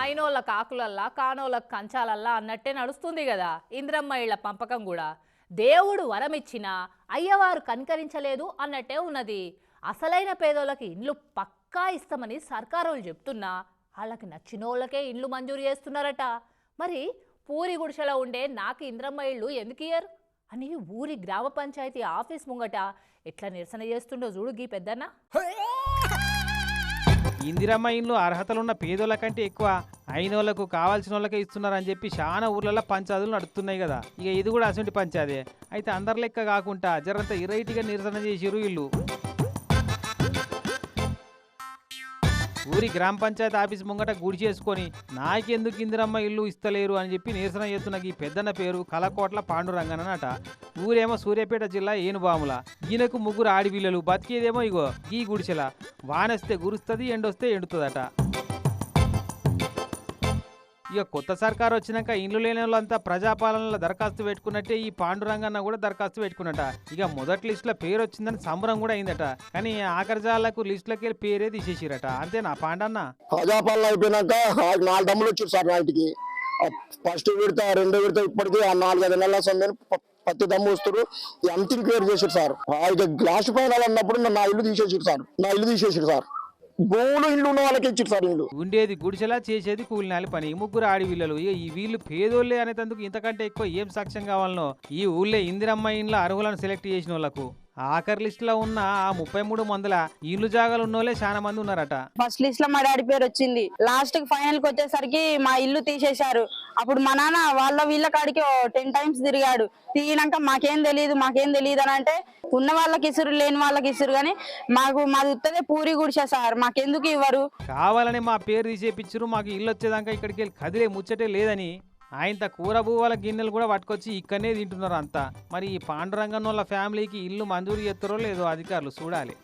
అయినోళ్ళ కాకులల్లా కానోళ్ళ కంచాలల్లా అన్నట్టే నడుస్తుంది కదా ఇంద్రమ్మ ఇళ్ల పంపకం కూడా. దేవుడు వరమిచ్చినా అయ్యవారు కనికరించలేదు అన్నట్టే ఉన్నది. అసలైన పేదోళ్ళకి ఇండ్లు పక్కా ఇస్తామని సర్కారోళ్ళు చెప్తున్నా వాళ్ళకి నచ్చినోళ్ళకే ఇండ్లు మంజూరు చేస్తున్నారట. మరి పూరి గుడిసెలో ఉండే నాకు ఇంద్రమ్మ ఇళ్ళు ఎందుకు ఇయ్యరు అని ఊరి గ్రామ పంచాయతీ ఆఫీస్ ముంగట ఎట్లా నిరసన చేస్తుండో చూడు గీ పెద్దన్న. ఇందిరమ్మ ఇండ్లు అర్హతలున్న పేదోళ్ళ కంటే ఎక్కువ అయినోళ్లకు కావాల్సిన వాళ్ళకే ఇస్తున్నారని చెప్పి చాలా ఊర్లలో పంచాయతీలు నడుస్తున్నాయి కదా. ఇక ఇది కూడా అసంటి పంచాయతీ అయితే అందరి లెక్క కాకుండా జరంత ఇరైటిగా నిరసన చేసిరు వీళ్ళు. ఊరి గ్రామ పంచాయతీ ఆఫీస్ ముంగట గుడి చేసుకొని నాకెందుకు ఇందిరమ్మ ఇల్లు ఇస్తలేరు అని చెప్పి నిరసన చేస్తున్న ఈ పెద్దన్న పేరు కలకోట్ల పాండురంగనట. ఊరేమో సూర్యాపేట జిల్లా ఏనుబాముల. ఈయనకు ముగ్గురు ఆడిపిల్లలు, బతికేదేమో ఇగో ఈ గుడిసెల. వానొస్తే గురుస్తుంది, ఎండొస్తే ఎండుతుందట. ఇక కొత్త సర్కారు వచ్చినాక ఇండ్లు లేని వాళ్ళంతా ప్రజాపాలనలో దరఖాస్తు పెట్టుకున్నట్టే ఈ పాండురంగన్న కూడా దరఖాస్తు పెట్టుకున్నట. ఇక మొదటి లిస్టులో పేరు వచ్చిందని సంబరం కూడా అయిందట. కానీ ఆఖరి జాలకు లిస్టులోకి వెళ్ళి పేరే తీసేసిరట. అంతేనా పాండన్న? ప్రజాపాలన అయిపోయినాక 4 డమ్ములు వచ్చారు సార్ నాటికి. ఫస్ట్ విడత, 2వ విడత ఇప్పటికీ 4-5 నెలల సమయం పత్తి దమ్ము వస్తారు. ఎంత క్లియర్ చేసారు సార్. ఇక గ్లాస్ ఫైనల్ అన్నప్పుడు నా ఇల్లు తీసేసారు సార్. భూములు ఇల్లు ఉన్న వాళ్ళకి ఇచ్చారు సార్. ఇల్లు ఉండేది గుడిసెలా, చేసేది కూలినాలి పని. ముగ్గురు ఆడిపిల్లలు. ఇక ఈ వీళ్ళు పేదోళ్ళే అనేందుకు ఇంతకంటే ఎక్కువ ఏం సాక్ష్యం కావాలనో. ఈ ఊళ్ళో ఇందిరమ్మ ఇండ్ల అర్హులను సెలెక్ట్ చేసిన వాళ్ళకు ఆఖరి లిస్ట్ లో ఉన్న ఆ 33 మందిల ఇల్లు జాగాలు ఉన్నోళ్ళే చాలా మంది ఉన్నారట. ఫస్ట్ లిస్ట్ లో మా డాడీ పేరు వచ్చింది. లాస్ట్ కి ఫైనల్ కి వచ్చేసరికి మా ఇల్లు తీసేశారు. అప్పుడు మా నాన్న వీళ్ళ కాడికి 10 టైమ్స్ తిరిగాడు. తిరిగినాక మాకేం తెలియదు అని అంటే, ఉన్న వాళ్ళకి ఇసురు, లేని వాళ్ళకి ఇసురు, కానీ మాది ఉత్తదే పూరి గుడిసె సార్, మాకెందుకు ఇవ్వరు? కావాలని మా పేరు తీసేపిచ్చారు. మాకు ఇల్లు వచ్చేదాకా ఇక్కడికి వెళ్ళి కదిలే ముచ్చటే లేదని ఆయనత కూర భూవాల గిన్నెలు కూడా పట్టుకొచ్చి ఇక్కడనే తింటున్నారు అంతా. మరి ఈ పాండురంగన్ వాళ్ళ ఫ్యామిలీకి ఇల్లు మంజూరు చేస్తారో లేదో అధికారులు చూడాలి.